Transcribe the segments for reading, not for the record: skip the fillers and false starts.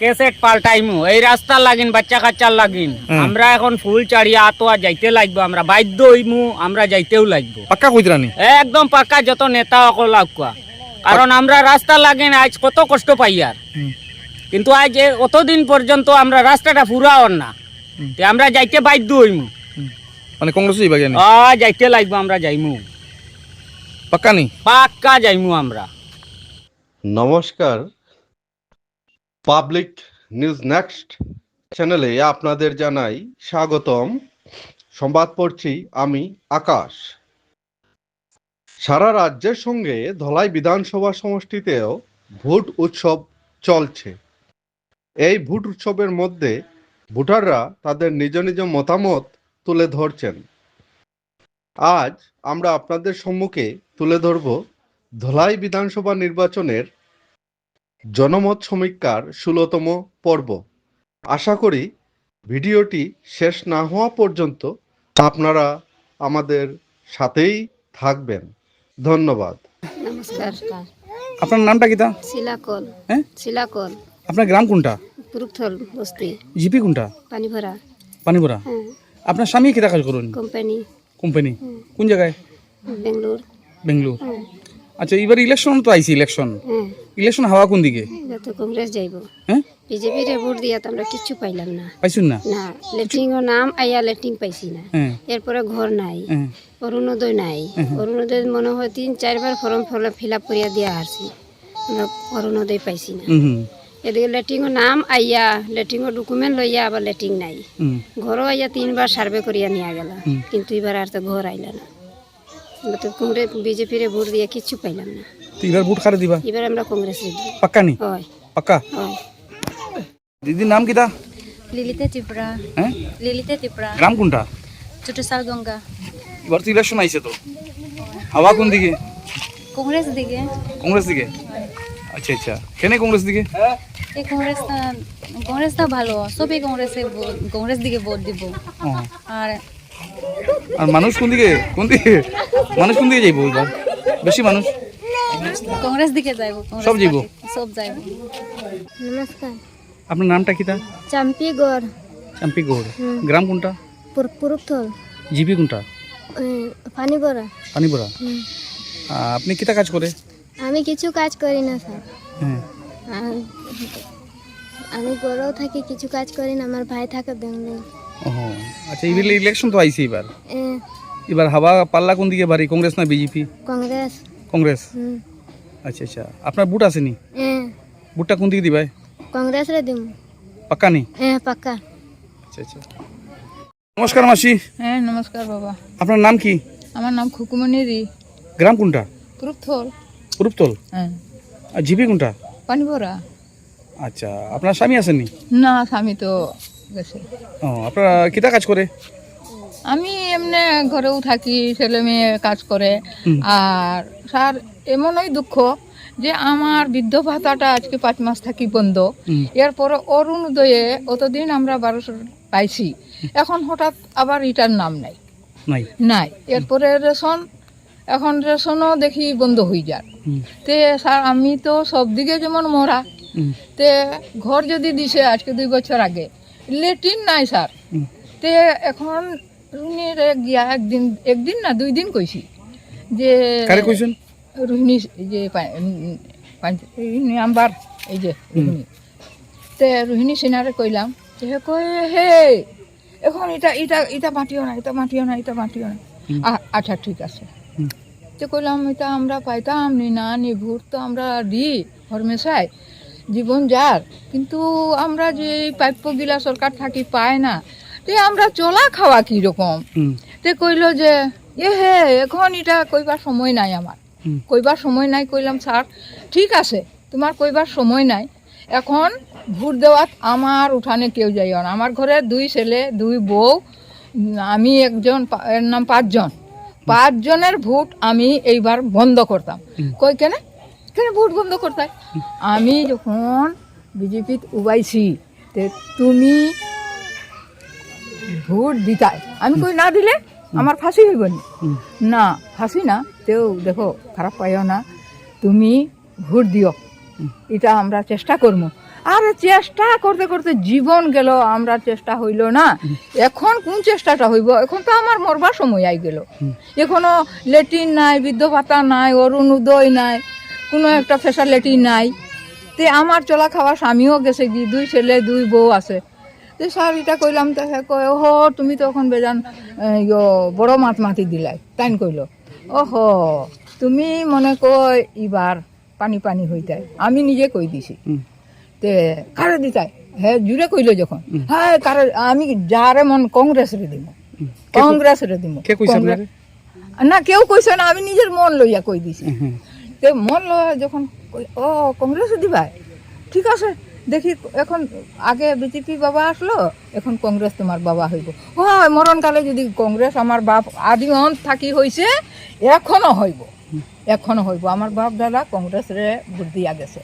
কেসেট পাল্টাইমু এই রাস্তার লাগিন বাচ্চা কাচ্চার লাগিন আমরা এখন ফুল চাড়িয়া আতোয়া যাইতে লাগবো আমরা বাধ্য হইমু আমরা যাইতেও লাগবো পাক্কা কইতরানি একদম পাক্কা যত নেতা অকল আকুয়া কারণ আমরা রাস্তা লাগিন আজ কত কষ্ট পাই আর কিন্তু আজ অতদিন পর্যন্ত আমরা রাস্তাটা ফুরাও না তে আমরা যাইতে বাধ্য হইমু মানে কংগ্রেস যাইবা কেন যাইতে লাগবো আমরা যাইমু পাক্কা নি পাক্কা যাইমু আমরা। নমস্কার, পাবলিক নিউজ নেক্সট চ্যানেলে আপনাদের জানাই স্বাগতম। সংবাদ পড়ছি আমি আকাশ। সারা রাজ্যের সঙ্গে ধলাই বিধানসভা সমষ্টিতেও ভোট উৎসব চলছে। এই ভোট উৎসবের মধ্যে ভোটাররা তাদের নিজ নিজ মতামত তুলে ধরছেন। আজ আমরা আপনাদের সম্মুখে তুলে ধরব ধলাই বিধানসভা নির্বাচনের জনমত সমীক্ষার 16তম পর্ব। আশা করি ভিডিওটি শেষ না হওয়া পর্যন্ত আপনারা আমাদের সাথেই থাকবেন। ধন্যবাদ। নমস্কার। আপনার নামটা কিতা? শিলাকল। হ্যাঁ, শিলাকল। আপনার গ্রাম কোনটা? পুরুকথল বস্তি। জিপি কোনটা? পানিভরা। পানিভরা। হ্যাঁ। আপনার স্বামী কিতা কাজ করুন? কোম্পানি। কোম্পানি কোন জায়গায়? বেঙ্গলোর। বেঙ্গলোর। হ্যাঁ। আচ্ছা, এবার ইলেকশন তো আইছি। ইলেকশন হ্যাঁ। ইলেকশন হাওয়া কোন দিকে? এবার তো কংগ্রেস যাইব। হ্যাঁ, বিজেপি রে ভোট দিয়া তো আমরা কিচ্ছু পাইলাম না। পাইছুন না? না, লেট্রিন ও নাম আইয়া লেট্রিন পাইছি না। হ্যাঁ, এরপরে ঘর নাই, হ্যাঁ, অরুণোদয় নাই। অরুণোদয় মনে হয় 3-4 বার ফর্ম ফিল আপ করিয়া দিয়া আসছি, আমরা অরুণোদয় পাইছি না। এদিকে লেট্রিন নাম আইয়া লেট্রিন ডকুমেন্ট লইয়া আবার লেট্রিন নাই। ঘরও আইয়া 3 বার সার্ভে করিয়া নিয়ে গেল, কিন্তু এবার আর তো ঘর আইলা না। আমরা তো কংগ্রেস বিজেপি রে ভোট দিয়ে কিচ্ছু পাইলাম না। তো এবার ভোট কারে দিবা? এবার আমরা কংগ্রেস দিব। পাক্কা নি? হয় পাক্কা। হয়। দিদির নাম কিতা? লিলিতে ত্রিপুরা। হ্যাঁ, লিলিতে ত্রিপুরা। গ্রাম কোনটা? চুটুসাল গঙ্গা। এবার তো ইলেকশন আইছে, তো হাওয়া কোন দিকে? কংগ্রেস দিকে। কংগ্রেস দিকে। আচ্ছা আচ্ছা, কেন কংগ্রেস দিকে? এই কংগ্রেসটা ভালো, সবই কংগ্রেস দিকে ভোট দিব। ও, আর আর মানুষ কোন দিকে মানুষ কোন দিকে যাইব এবার? বেশি মানুষ কংগ্রেস দিকে যাইব। সব যাইব? সব যাইব। নমস্কার। আপনার নামটা কিতা? চাম্পিগড়। চাম্পিগড়। গ্রাম কোনটা? পুরুকথল। জিপি কোনটা? পানিভরা। পানিপুরা। আপনি কিতা কাজ করে? আমি কিছু কাজ করি না স্যার। হ্যাঁ, আমি গড়েও থাকি, কিছু কাজ করি না। আমার ভাই থাকে বেঙ্গলোর। ও আচ্ছা, এবার ইলেকশন তো আইছে। এ, এবার হাওয়া পাল্লা কোন দিকে বাড়ি, কংগ্রেস না বিজেপি? কংগ্রেস। কংগ্রেস। আচ্ছা আচ্ছা, আপনার বুট আসেনি? বুটটা কোন দিকে দিবাই? কংগ্রেস রে দিম। পাক্কা নি? পাক্কা। আচ্ছা আচ্ছা। নমস্কার মাসি। হ্যাঁ, নমস্কার বাবা। আপনার নাম কি? আমার নাম খুকুমনি রি। গ্রাম কোনটা? পুরুকথল। রূপতল। হ্যাঁ। আর জিপি কোনটা? পানিভরা। আচ্ছা, আপনার স্বামী আসেননি? না, স্বামী তো গেছে। ও, আপনারা কিতা কাজ করে? আমি এমনি ঘরেও থাকি, ছেলে মেয়ে কাজ করে। আর স্যার, এমনই দুঃখ যে আমার বৃদ্ধ ভাতাটা আজকে 5 মাস থাকি বন্ধ। এরপরে অরুণোদয়ে অতদিন আমরা 1200 পাইছি, এখন হঠাৎ আবার এটার নাম নাই। নাই। এরপরে এখন রেশনও দেখি বন্ধ হয়ে যার। তে স্যার, আমি তো সব দিকে যেমন মরা, তে ঘর যদি দিছে আজকে 2 বছর আগে, লেট্রিন নাই স্যার। তে এখন রুহিনীর গিয়া একদিন না 2 দিন কইছি যে রুহিনী যে নাম্বার এই যে রুহিনী, তে রুহিনী সিনারে কইলাম যে কই হে এখন এটা মাটিও না, এটা মাটিও না, এটা মাটিও না। আচ্ছা ঠিক আছে। তো কইলাম এটা আমরা পাইতাম না নি, ভোট তো আমরা দিই হরমেশাই, জীবন যার, কিন্তু আমরা যে প্রাপ্য গিলা সরকার থাকি পায় না, তে আমরা চলা খাওয়া কিরকম। তে কইল যে হে এখন এটা কইবার সময় নাই আমার, কইবার সময় নাই। কইলাম স্যার ঠিক আছে, তোমার কইবার সময় নাই, এখন ভোট দেওয়াত আমার উঠানে কেউ যাইও না। আমার ঘরে 2 ছেলে 2 বউ, আমি একজন, এর নাম 5 জন। 5 জনের ভোট আমি এইবার বন্ধ করতাম। কই কেন ভোট বন্ধ করতাম? আমি যখন বিজেপিত উবাইছি, তে তুমি ভোট দিতাই। আমি কই না দিলে আমার ফাঁসি হইব না। ফাঁসি না, তেও দেখো খারাপ পাইও না, তুমি ভোট দিও, এটা আমরা চেষ্টা করবো। আরে চেষ্টা করতে করতে জীবন গেল, আমরা চেষ্টা হইল না। এখন কোন চেষ্টাটা হইব? এখন তো আমার মরবার সময় আই গেল। এখনো লেট্রিন নাই, বৃদ্ধ ভাতা নাই, অরুণোদয় নাই, কোনো একটা ফেসিলিটি নাই। তে আমার চলা খাওয়া স্বামীও গেছে কি, 2 ছেলে 2 বউ আছে। তো স্যার এটা কইলাম, তো হ্যাঁ কয় ওহো তুমি তো এখন বেজান বড় মাছ মাতি দিলাই। তাইন কইল ওহো তুমি মনে কয় এবার পানি পানি হইতাই। আমি নিজে কই দিছি। তে কারে দিতাই? হ্যাঁ জুড়ে কইল যখন, হ্যাঁ কারে, আমি যারে মন কংগ্রেসরে দিব, কংগ্রেসরে দিব। না কেউ কইছে না, আমি নিজের মন লইয়া কই দিছি। তে মন লইয়া যখন ও কংগ্রেসে দিবাই, ঠিক আছে দেখি। এখন আগে বিজেপি বাবা আসলো, এখন কংগ্রেস তোমার বাবা হইব। হয় মরণকালে যদি কংগ্রেস আমার বাপ আদি অন্ত থাকি হইছে, এখনো হইব, এখনো হইব। আমার বাপ দাদা কংগ্রেসরে ভোট দিয়া গেছে,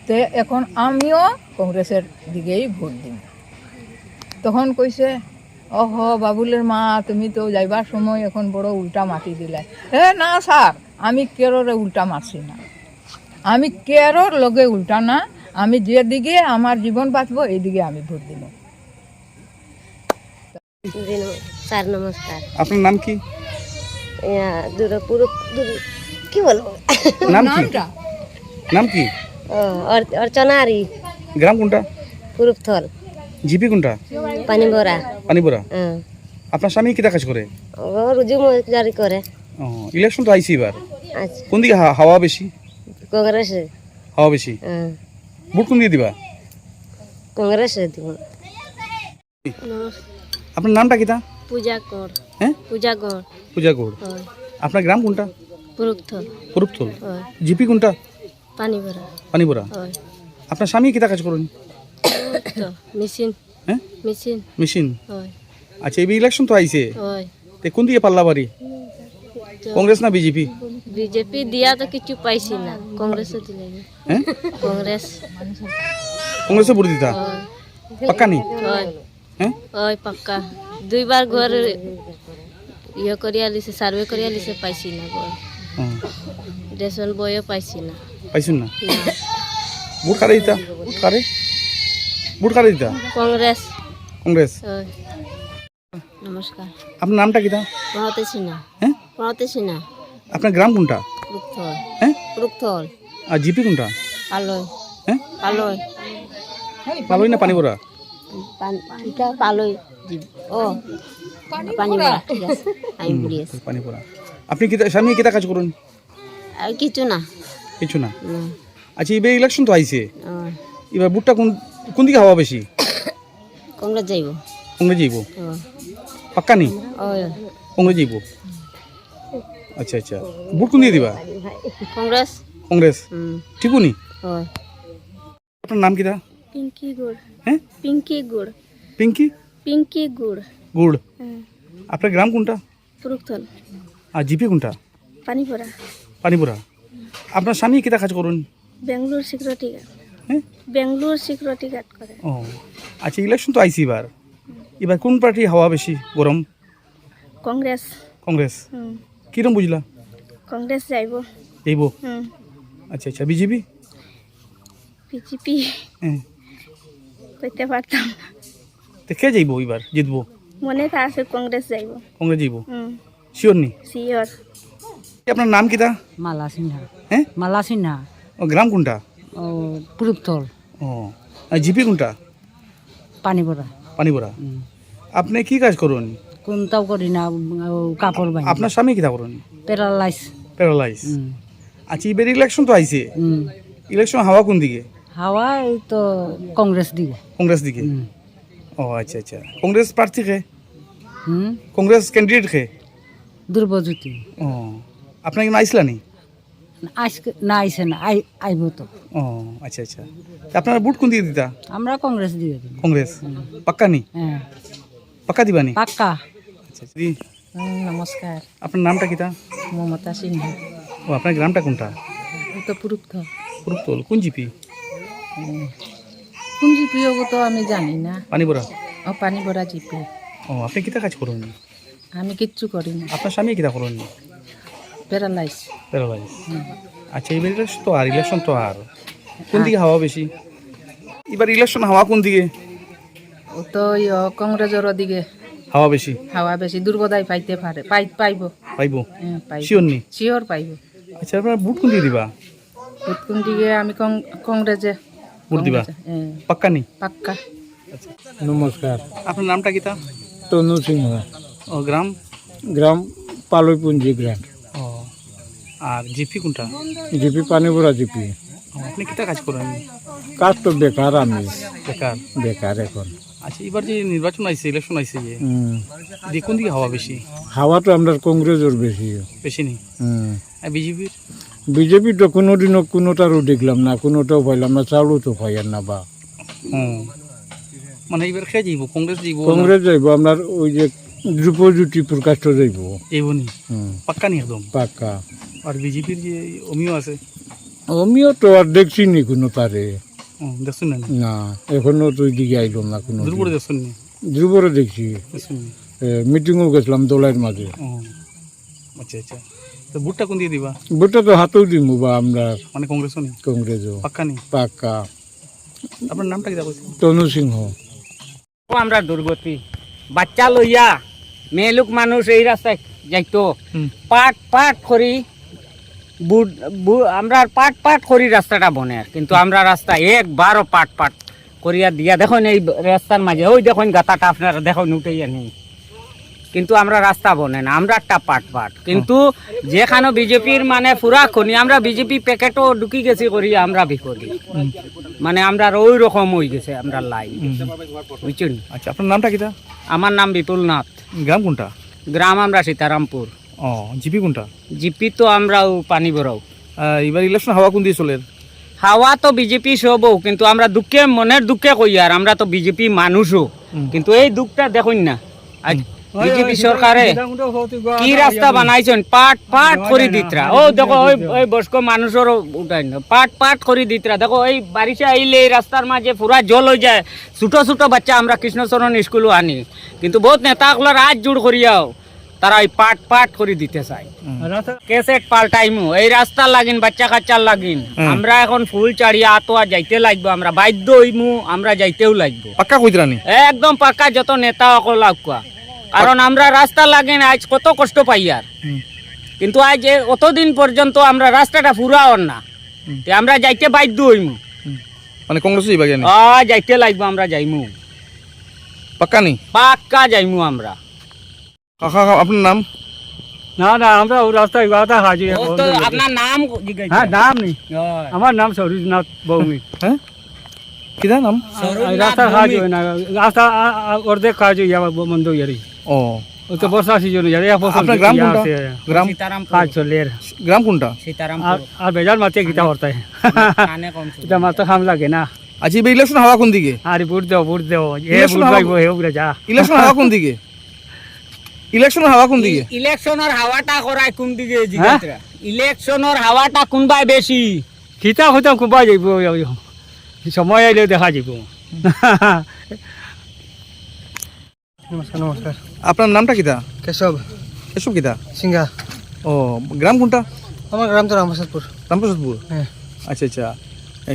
তে এখন আমিও কংগ্রেসের দিকেই ভোট দিই। তখন কইছে ওহ বাবুলের মা তুমি তো যাইবার সময় এখন বড় উল্টা মাটি দিলে। হে না স্যার, আমি কেরোরে উল্টা মারছি না, আমি কেরোর লগে উল্টা না, আমি যেদিকে আমার জীবন বাঁচবো এইদিকে আমি ভোট দিব। স্যার নমস্কার। আপনার নাম কি? কি বলবো নাম কি? নামটা নাম কি? অর্চনারি, গ্রাম কোনটা? পুরুপথল, জিপি কোনটা? পানিভরা। পানিপুরা। আপনার স্বামী কিতা কাজ করে? ও রুজু মজুরি করে। ইলেকশন তো আইছি এবার, আচ্ছা কোন দিকে হাওয়া বেশি? কংগ্রেসে। হাওয়া বেশি। ভোট কোন দিকে দিবা? কংগ্রেসে দিব। আপনার নামটা কিতা? পূজা কর। হ্যাঁ পূজা কর। পূজা গৌড়। আপনার গ্রাম কোনটা? পুরুপথল। পুরুপথল। জিপি কোনটা? পানিভরা। পানিপুরা। আপনার স্বামী কিতা কাজ করেন? তো মেশিন। হ্যাঁ মেশিন। মেশিন। হয় আচ্ছা এই ইলেকশন তো আইছে, হয়। তে কোন দিকে পাল্লা বাড়ি? কংগ্রেস না বিজেপি? বিজেপি দিয়া তো কিছু পাইছি না, কংগ্রেসে দিলে। হ্যাঁ কংগ্রেস। কংগ্রেসে ভোট দিতা? পাক্কা নি? হয় হ্যাঁ হয় পাক্কা। 2 বার ঘর ইয়ে করিয়া লিছে, সার্ভে করিয়া লিছে, পাইছি না ঘর। রেশন বইও পাইছি না। পাইছুন না? না। ভোট কারে দিতা? ভোট কারে? ভোট কারে দিতা? কংগ্রেস। কংগ্রেস। হয়। নমস্কার। আপনার নামটা কিতা? পড়াতেছি না। হ্যাঁ পড়াতেছি না। আপনার গ্রাম কোনটা? পুরুপথল। হ্যাঁ পুরুপথল। আর জিপি কোনটা? পালয়। হ্যাঁ পালয়। পালোই না পানিপুরা? এটা পালয়। ও পানিভরা। ঠিক আছে আমি বুড়ি আছি। পানিপুরা। আপনি কিতা স্বামী কিতা কাজ করুন? আর কিছু না। কিছু না। না। আচ্ছা এবার ইলেকশন তো আইছে, ও, এবার ভোটটা কোন কোন দিকে হাওয়া বেশি? কংগ্রেস যাইব। কংগ্রেস যাইব? ও, পাক্কা নি? ও, কংগ্রেস যাইব। আচ্ছা আচ্ছা ভোট কোন দিকে দিবা? কংগ্রেস। কংগ্রেস। ঠিকও নি? ও, আপনার নাম কিতা? পিঙ্কি গুড়। হ্যাঁ পিঙ্কি গুড়। পিঙ্কি পিঙ্কি গুড়। গুড়। আপনার গ্রাম কোনটা? পুরুপথল। আর জিপি কোনটা? পানিভরা। পানিপুরা। আপনার স্বামী কিতা কাজ করুন? Bangalore security guard. হ্যাঁ বেঙ্গলোর সিকিউরিটি গার্ড করে। ও আচ্ছা ইলেকশন তো আইছি এবার, এবার কোন পার্টি হাওয়া বেশি গরম? কংগ্রেস। কংগ্রেস। কিরম বুঝলা? কংগ্রেস যাইব। যাইব। আচ্ছা আচ্ছা বিজেপি? বিজেপি হ্যাঁ কইতে পারতাম না, তো কে যাইব এবার জিতবো? মনে তো আছে কংগ্রেস যাইব। কংগ্রেস যাইব শিওর নি? সিওর। আপনার নাম কিতা? মালা সিনহা। হ্যাঁ মালা সিনহা। ও গ্রাম কোনটা? ও পুরুপথল। ও আর জিপি কোনটা? পানিভরা। পানিপুরা। আপনি কি কাজ করুন? কোনটাও করি না, ও কাপড় বানি। আপনার স্বামী কিতা করুন? প্যারালাইজ। প্যারালাইজ। আচ্ছা এবার ইলেকশন তো আইছে, ইলেকশন হাওয়া কোন দিকে? হাওয়া এই তো কংগ্রেস দিকে। কংগ্রেস দিকে। ও আচ্ছা আচ্ছা কংগ্রেস প্রার্থী খে? কংগ্রেস ক্যান্ডিডেট খে? দুর্বজ্যোতি। ও আপনাকে না আইসলা নি? আজকে না আইসে না, আইব তো। ও আচ্ছা আচ্ছা আপনার ভোট কোন দিকে দিতা? আমরা কংগ্রেস দিয়ে দিই। কংগ্রেস। পাক্কা নি? হ্যাঁ পাক্কা দিবা নি? পাক্কা। আচ্ছা দিদি নমস্কার। আপনার নামটা কিতা? মমতা সিনহা। ও আপনার গ্রামটা কোনটা? তো পুরুপথল। পুরুপতল। কোন জিপি? কোন জিপি হবো তো আমি জানি না। পানিপুরা। ও পানিভরা জিপি। ও আপনি কিতা কাজ করুন? আমি কিচ্ছু করি না, আপনার স্বামী কিতা করুন? প্যারালাইজ। প্যারালাইজ। আচ্ছা এবার ইলেকশন তো আর কোন দিকে হাওয়া বেশি? এবার ইলেকশন হাওয়া কোন দিকে? ও তো কংগ্রেসের দিকে হাওয়া বেশি হাওয়া বেশি দুর্বদায় পাইতে পারে পাইব পাইবো পাইব শিওর নি? শিওর পাইব। আচ্ছা আপনার বুট কোন দিকে দিবা? ভোট কোন দিকে আমি কংগ্রেসে ভোট দিবা পাক্কা নি? পাক্কা। নমস্কার, আপনার নামটা কিতা? তনু সিংহ, ও গ্রাম? গ্রাম পালইপুঞ্জি গ্রাম, ও আর জিপি কোনটা? GP Panipura GP. আপনি কিতা কাজ করেন? কাজ তো বেকার, আমি বেকার। বেকার এখন। আচ্ছা এবার যে নির্বাচন আইছে ইলেকশন আইছে যে হুম। কোন দিকে হাওয়া বেশি? হাওয়া তো আমরা কংগ্রেসের বেশি। বেশি নি? হুম। আর বিজেপির? বিজেপি তো কোনোদিনও কোনোটারও দেখলাম না, কোনোটাও পাইলাম না, চাউলও তো পাইয়ার না বা। হুম মানে এবার খেয়ে যাইব কংগ্রেস যাইব? কংগ্রেস যাইব, আপনার ওই যে ধ্রুপজ্যোতি প্রকাশ যাইব। যাইব নি? হুম, পাক্কা নি একদম? পাক্কা। আর বিজেপির যে অমিও আছে? আমিও তো আর দেখছি নি কোনো তারে। দেখছেন না? না, এখনো তো ওইদিকে আইলাম না কোনো। দুর্বড়ে দেখছেন নি? ধ্রুবরে দেখছি, দেখছেন নি? মিটিংও গেছিলাম দলের মাঝে। ও আচ্ছা আচ্ছা, তো ভোটটা কোন দিয়ে দিবা? ভোটটা তো হাতেও দিব বা আমরা মানে কংগ্রেসও নি? কংগ্রেসও পাক্কা নি? পাক্কা। আপনার নামটা কি বলছেন? তনু সিংহ। আমরা দুর্গতি বাচ্চা লইয়া মেয়ে লোক মানুষ এই রাস্তায় যাইতো পাট পাট করি আমরা পাট পাট করি রাস্তাটা বনে, কিন্তু আমরা রাস্তা একবারও পাট পাট করিয়া দিয়া দেখুন এই রাস্তার মাঝে ওই দেখুন গাতাটা আপনারা দেখুন উঠাইয়া নেই, কিন্তু আমরা রাস্তা বনে না, আমরা একটা পাট পাট। কিন্তু যেখানে বিজেপির মানে পুরা খনি আমরা বিজেপি প্যাকেটও ঢুকি গেছি করি আমরা বিপদী, মানে আমরা ওই রকম হয়ে গেছে আমরা লাইন, বুঝছেন? আচ্ছা আপনার নামটা কিতা? আমার নাম বিপুল নাথ। গ্রাম কোনটা? গ্রাম আমরা সীতারামপুর। ও জিপি কোনটা? জিপি তো আমরাও পানি বড়াও। এবার ইলেকশন হাওয়া কোন দিয়ে চলে? হাওয়া তো বিজেপি সবও, কিন্তু আমরা দুঃখে মনের দুঃখে কই আর আমরা তো বিজেপি মানুষও, কিন্তু এই দুঃখটা দেখুন না আজ বিজেপি সরকারে কি রাস্তা বানাইছেন পাট পাট করে দিতরা। ও দেখো ওই বয়স্ক মানুষের উঠাই না, পাট পাট করে দিতরা। দেখো এই বারিশা আইলে এই রাস্তার মাঝে পুরা জল হয়ে যায়, ছোট ছোট বাচ্চা আমরা কৃষ্ণচরণ স্কুলও আনি, কিন্তু বহুত নেতাগুলোর হাত জোড় করিয়াও তারা ওই পাট পাট করে দিতে চায়। কেসেট পাল্টাইমু এই রাস্তার লাগিন বাচ্চা কাচ্চার লাগিন, আমরা এখন ফুল চাড়িয়া আতোয়া যাইতে লাগবো, আমরা বাধ্য হইমু, আমরা যাইতেও লাগবো। পাক্কা কইতরানি? একদম পাক্কা, যত নেতা অকল লাগবা, কারণ আমরা রাস্তা লাগিন আজ কত কষ্ট পাই আর, কিন্তু আজ অতদিন পর্যন্ত আমরা রাস্তাটা ফুরাও না, আমরা যাইতে বাধ্য হইমু। মানে কংগ্রেস যাইবা কেন? যাইতে লাগবো, আমরা যাইমু পাক্কা নি? পাক্কা যাইমু আমরা। কাকা আপনার নাম? না না, আমরা ওই রাস্তায় গাতা হাজি। আপনার নাম? হ্যাঁ, নাম নেই, আমার নাম সরুজনাথ বৌমি। হ্যাঁ কিতা নাম? রাস্তা খাওয়া হয় না, রাস্তা অর্ধেক খাওয়া যায় বন্ধ হয়ে যাবে। ও ওই তো বর্ষা সিজন যাবে। আপনার গ্রাম কোনটা? গ্রাম কাজ চলে গ্রাম কোনটা? আর বেজার মাতে গীতা করতে গীতা মাতে খাম লাগে না। আচ্ছা এবার ইলেকশন হাওয়া কোন দিকে? আরে ভোট দেও ভোট দেও, এ ইলেকশন ভোট হাওয়া- পাইবো হে উপরে যা। ইলেকশন হাওয়া কোন দিকে? ইলেকশনের হাওয়া কোন দিকে? ইলেকশনের হাওয়াটা করায় কোন দিকে? ইলেকশনের হাওয়াটা কোনবাই বেশি? খিতা হইতাম কুবা যাইব, সময় আইলে দেখা যাব। নমস্কার নমস্কার। আপনার নামটা কিতা? কেশব এসব কিতা? সিংহা। ও গ্রাম কোনটা? আমার গ্রাম তো রামপ্রসাদপুর। রামপ্রসাদপুর? হ্যাঁ। আচ্ছা আচ্ছা,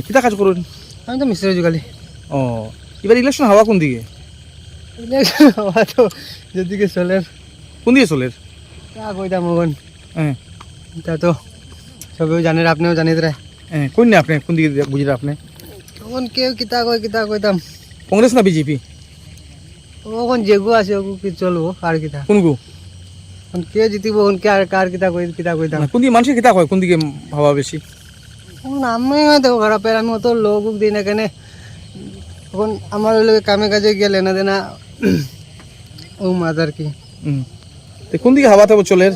কিতা কাজ করুন? আমি তো মিস্ত্রি যুগালি। ও এবার ইলেকশন হাওয়া কোন দিকে? তো যেদিকে চলে কোন দিকে চলে? তা কইতাম মগন, হ্যাঁ তা তো সবেও জানেন, আপনিও জানিত রে। হ্যাঁ কোন না আপনি কোন দিকে বুঝলেন আপনি? তখন কেউ কিতা কয় কিতা কইতাম, কংগ্রেস না বিজেপি? ওখন যেগু আছে ওগু কি চলবো আর কিতা, কোন গো? এখন কে জিতিব ওখন কে আর কার কিতা কই কিতা কইতাম। কোন দিকে মানুষের কিতা কয় কোন দিকে হাওয়া বেশি? এখন আমি দেখো খারাপের, আমি অত লোক দিই না কেন, এখন আমার লোক কামে কাজে গেলে না দেনা ও মাদার কি। তো কোন দিকে হাওয়া থাকবে চলে?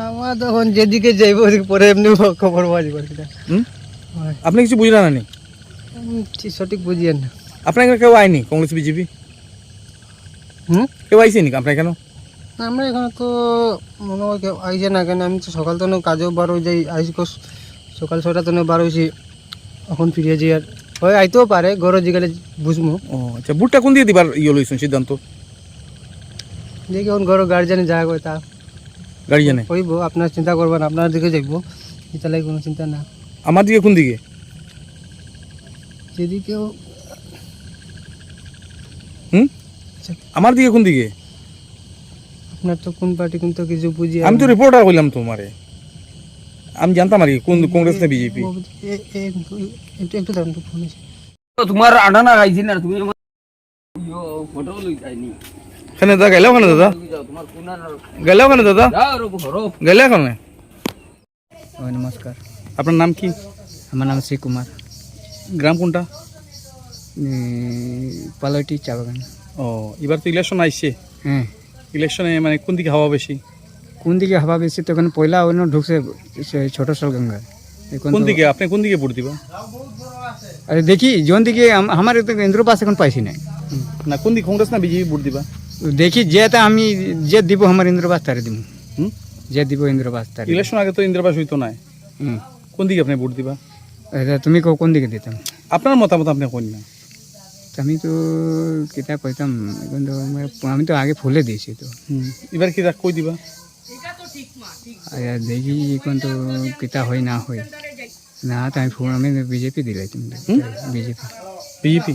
আমার তখন যেদিকে যাইব ওদিকে পরে এমনি খবর পাওয়া যাবে কিনা। আপনি কিছু বুঝলেন না? সঠিক বুঝিয়েন না। আপনার এখানে কেউ আয়নি কংগ্রেস বিজেপি? কেউ আইসি নি আপনার কেন? আমরা এখানে তো মনে হয় কেউ আইছে না কেন, আমি তো সকাল তো কাজেও বার হয়ে যাই, আইসি সকাল 6টা তো বার হয়েছি, এখন ফিরে যাই আর হয় আইতেও পারে ঘরে জিগালে বুঝবো। ও আচ্ছা, বুটটা কোন দিয়ে দিবার ইয়ে লইছেন সিদ্ধান্ত? দেখি এখন ঘর গার্জেনে যা কয় তা গাড়ি জানে কইব, আপনার চিন্তা করবেন, আপনার দিকে যাইব, এটা লাগে কোনো চিন্তা না। আমার দিকে কোন দিকে? যেদিকেও হুম আমার দিকে কোন দিকে আপনার তো কোন পার্টি কোন তো কিছু বুঝি আমি তো রিপোর্টার হইলাম তোমারে আমি জানতাম আর কি কোন কংগ্রেস না বিজেপি একটু দাঁড়ান তো ফোন আছে তোমার আডানা গাইছি না তুমি ফটো লই যাইনি খানে দাদা গেলে ওখানে দাদা গেলে ওখানে দাদা গেলে ওখানে নমস্কার আপনার নাম কি আমার নাম শ্রী কুমার গ্রাম কোনটা পালটি চা বাগান ও এবার তো ইলেকশন আইছে হ্যাঁ ইলেকশনে মানে কোন দিকে হাওয়া বেশি কোন দিকে হাওয়া বেশি তখন পয়লা অন্য ঢুকছে ছোট সল গঙ্গা কোন দিকে আপনি কোন দিকে ভোট দিবা আরে দেখি যোন দিকে আমার তো ইন্দ্র পাস এখন পাইছি না না কোন দিকে কংগ্রেস না বিজেপি ভোট দিবা দেখি যেটা আমি যে দিব আমার ইন্দ্রবাস তারে দিব হুম যে দিব ইন্দ্রবাস তারে ইলেকশন আগে তো ইন্দিরাবাস হইতো না হুম কোন দিকে আপনি ভোট দিবা তুমি কোন দিকে দিতাম আপনার মতামত আপনি কোন না আমি তো কিতা কইতাম এখন তো আমি তো আগে ফুলে দিয়েছি তো এবার কি কই দিবা দেখি এখন তো কিতা হয় না হয় না তো আমি বিজেপি দিলাই তুমি বিজেপি বিজেপি